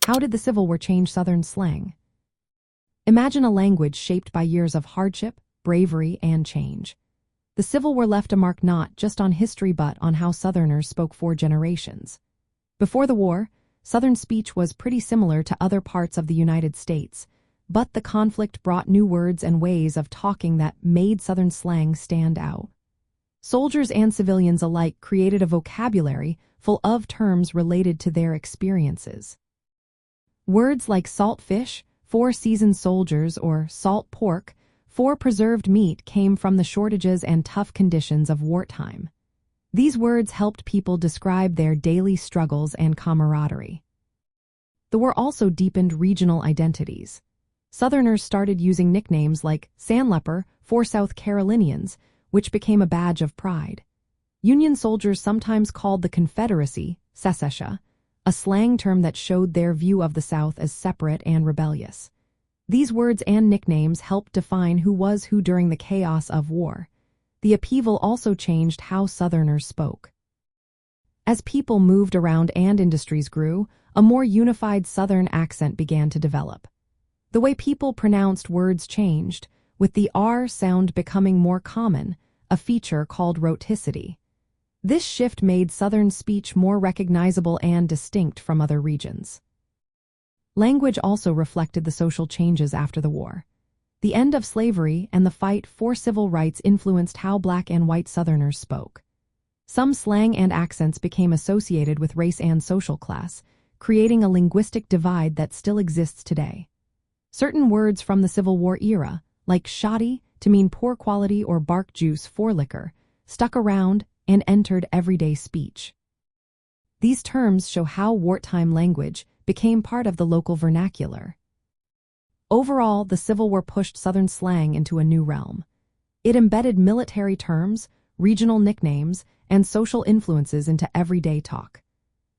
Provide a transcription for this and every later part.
How did the Civil War change Southern slang? Imagine a language shaped by years of hardship, bravery, and change. The Civil War left a mark not just on history but on how Southerners spoke for generations. Before the war, Southern speech was pretty similar to other parts of the United States, but the conflict brought new words and ways of talking that made Southern slang stand out. Soldiers and civilians alike created a vocabulary full of terms related to their experiences. Words like salt fish, for seasoned soldiers, or salt pork, for preserved meat came from the shortages and tough conditions of wartime. These words helped people describe their daily struggles and camaraderie. The war also deepened regional identities. Southerners started using nicknames like Sandleper for South Carolinians, which became a badge of pride. Union soldiers sometimes called the Confederacy secession, a slang term that showed their view of the South as separate and rebellious. These words and nicknames helped define who was who during the chaos of war. The upheaval also changed how Southerners spoke. As people moved around and industries grew, a more unified Southern accent began to develop. The way people pronounced words changed, with the R sound becoming more common, a feature called rhoticity. This shift made Southern speech more recognizable and distinct from other regions. Language also reflected the social changes after the war. The end of slavery and the fight for civil rights influenced how Black and white Southerners spoke. Some slang and accents became associated with race and social class, creating a linguistic divide that still exists today. Certain words from the Civil War era, like shoddy to mean poor quality or bark juice for liquor, stuck around and entered everyday speech. These terms show how wartime language became part of the local vernacular. Overall, the Civil War pushed Southern slang into a new realm. It embedded military terms, regional nicknames, and social influences into everyday talk.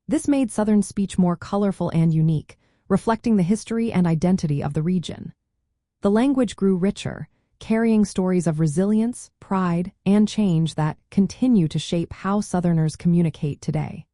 This made Southern speech more colorful and unique, reflecting the history and identity of the region. The language grew richer, carrying stories of resilience, pride, and change that continue to shape how Southerners communicate today.